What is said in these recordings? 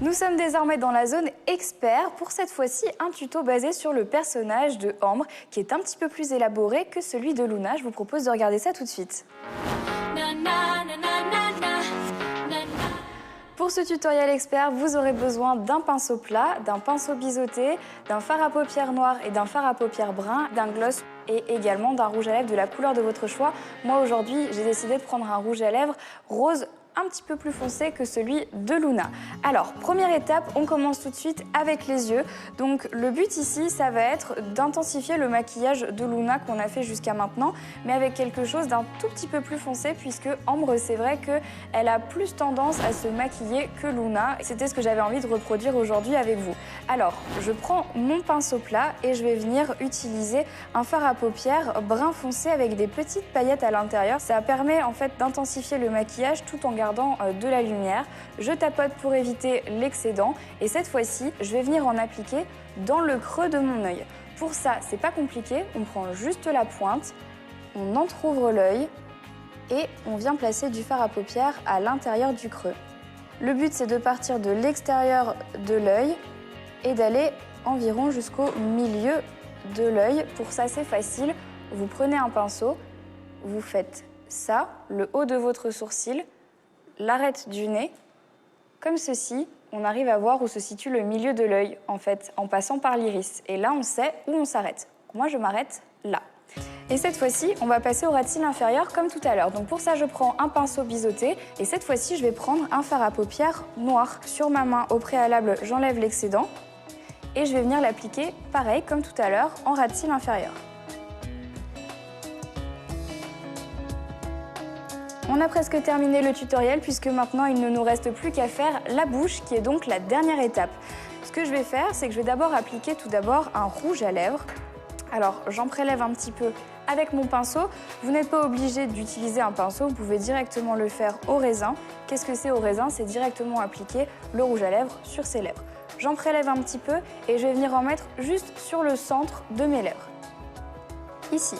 Nous sommes désormais dans la zone expert pour cette fois-ci un tuto basé sur le personnage de Ambre qui est un petit peu plus élaboré que celui de Luna. Je vous propose de regarder ça tout de suite. Pour ce tutoriel expert, vous aurez besoin d'un pinceau plat, d'un pinceau biseauté, d'un fard à paupières noir et d'un fard à paupières brun, d'un gloss et également d'un rouge à lèvres de la couleur de votre choix. Moi aujourd'hui, j'ai décidé de prendre un rouge à lèvres rose un petit peu plus foncé que celui de Luna. Alors, première étape, on commence tout de suite avec les yeux. Donc, le but ici, ça va être d'intensifier le maquillage de Luna qu'on a fait jusqu'à maintenant, mais avec quelque chose d'un tout petit peu plus foncé, puisque Ambre, c'est vrai qu'elle a plus tendance à se maquiller que Luna. C'était ce que j'avais envie de reproduire aujourd'hui avec vous. Alors, je prends mon pinceau plat et je vais venir utiliser un fard à paupières brun foncé avec des petites paillettes à l'intérieur. Ça permet en fait d'intensifier le maquillage tout en gardant de la lumière. Je tapote pour éviter l'excédent et cette fois-ci, je vais venir en appliquer dans le creux de mon œil. Pour ça, c'est pas compliqué, on prend juste la pointe, on entrouvre l'œil et on vient placer du fard à paupières à l'intérieur du creux. Le but, c'est de partir de l'extérieur de l'œil et d'aller environ jusqu'au milieu de l'œil. Pour ça, c'est facile. Vous prenez un pinceau, vous faites ça, le haut de votre sourcil, l'arête du nez, comme ceci, on arrive à voir où se situe le milieu de l'œil, en fait, en passant par l'iris. Et là, on sait où on s'arrête. Moi, je m'arrête là. Et cette fois-ci, on va passer au ras de cils inférieur comme tout à l'heure. Donc pour ça, je prends un pinceau biseauté et cette fois-ci, je vais prendre un fard à paupières noir. Sur ma main, au préalable, j'enlève l'excédent et je vais venir l'appliquer, pareil, comme tout à l'heure, en ras de cils inférieur. On a presque terminé le tutoriel puisque maintenant il ne nous reste plus qu'à faire la bouche qui est donc la dernière étape. Ce que je vais faire, c'est que je vais d'abord appliquer tout d'abord un rouge à lèvres. Alors j'en prélève un petit peu avec mon pinceau. Vous n'êtes pas obligé d'utiliser un pinceau, vous pouvez directement le faire au raisin. Qu'est-ce que c'est au raisin? C'est directement appliquer le rouge à lèvres sur ses lèvres. J'en prélève un petit peu et je vais venir en mettre juste sur le centre de mes lèvres. Ici.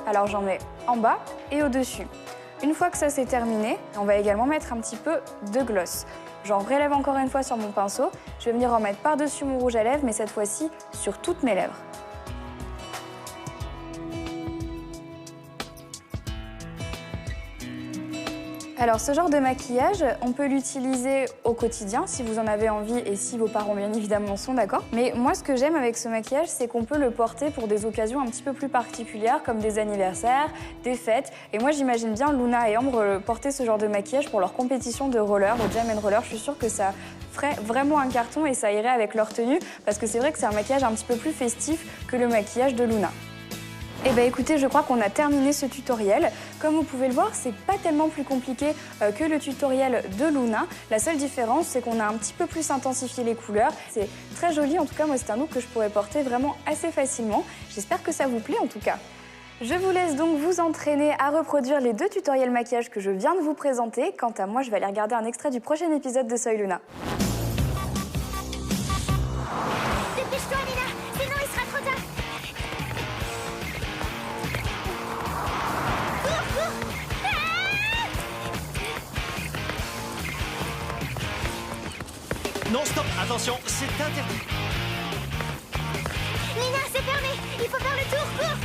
Alors j'en mets en bas et au-dessus. Une fois que ça c'est terminé, on va également mettre un petit peu de gloss. J'en relève encore une fois sur mon pinceau. Je vais venir en mettre par-dessus mon rouge à lèvres, mais cette fois-ci sur toutes mes lèvres. Alors ce genre de maquillage, on peut l'utiliser au quotidien si vous en avez envie et si vos parents bien évidemment sont d'accord. Mais moi ce que j'aime avec ce maquillage, c'est qu'on peut le porter pour des occasions un petit peu plus particulières comme des anniversaires, des fêtes. Et moi j'imagine bien Luna et Ambre porter ce genre de maquillage pour leur compétition de roller, au Jam & Roller. Je suis sûre que ça ferait vraiment un carton et ça irait avec leur tenue parce que c'est vrai que c'est un maquillage un petit peu plus festif que le maquillage de Luna. Eh bien écoutez, je crois qu'on a terminé ce tutoriel. Comme vous pouvez le voir, c'est pas tellement plus compliqué que le tutoriel de Luna. La seule différence, c'est qu'on a un petit peu plus intensifié les couleurs. C'est très joli, en tout cas moi c'est un look que je pourrais porter vraiment assez facilement. J'espère que ça vous plaît en tout cas. Je vous laisse donc vous entraîner à reproduire les deux tutoriels maquillage que je viens de vous présenter. Quant à moi, je vais aller regarder un extrait du prochain épisode de Soy Luna. Dépêche-toi Nina, sinon il sera trop tard. Non, stop, attention, c'est interdit. Nina, c'est fermé, il faut faire le tour, cours.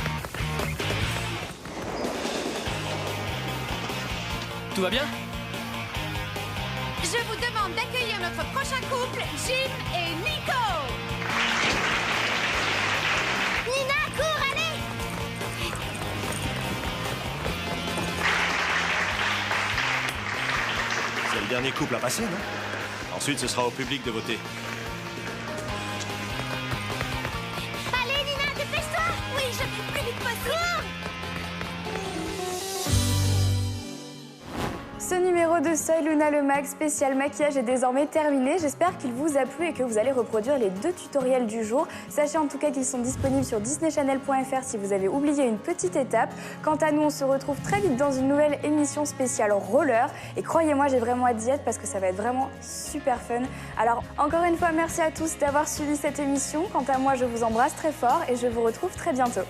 Tout va bien? Je vous demande d'accueillir notre prochain couple, Jim et Nico. Nina, cours, allez. C'est le dernier couple à passer, non? Ensuite, ce sera au public de voter. Allez Nina, dépêche-toi. Oui, je vais plus vite possible. Ce numéro de Soy Luna le Mag spécial maquillage est désormais terminé. J'espère qu'il vous a plu et que vous allez reproduire les 2 tutoriels du jour. Sachez en tout cas qu'ils sont disponibles sur disneychannel.fr si vous avez oublié une petite étape. Quant à nous, on se retrouve très vite dans une nouvelle émission spéciale roller. Et croyez-moi, j'ai vraiment hâte d'y être parce que ça va être vraiment super fun. Alors encore une fois, merci à tous d'avoir suivi cette émission. Quant à moi, je vous embrasse très fort et je vous retrouve très bientôt.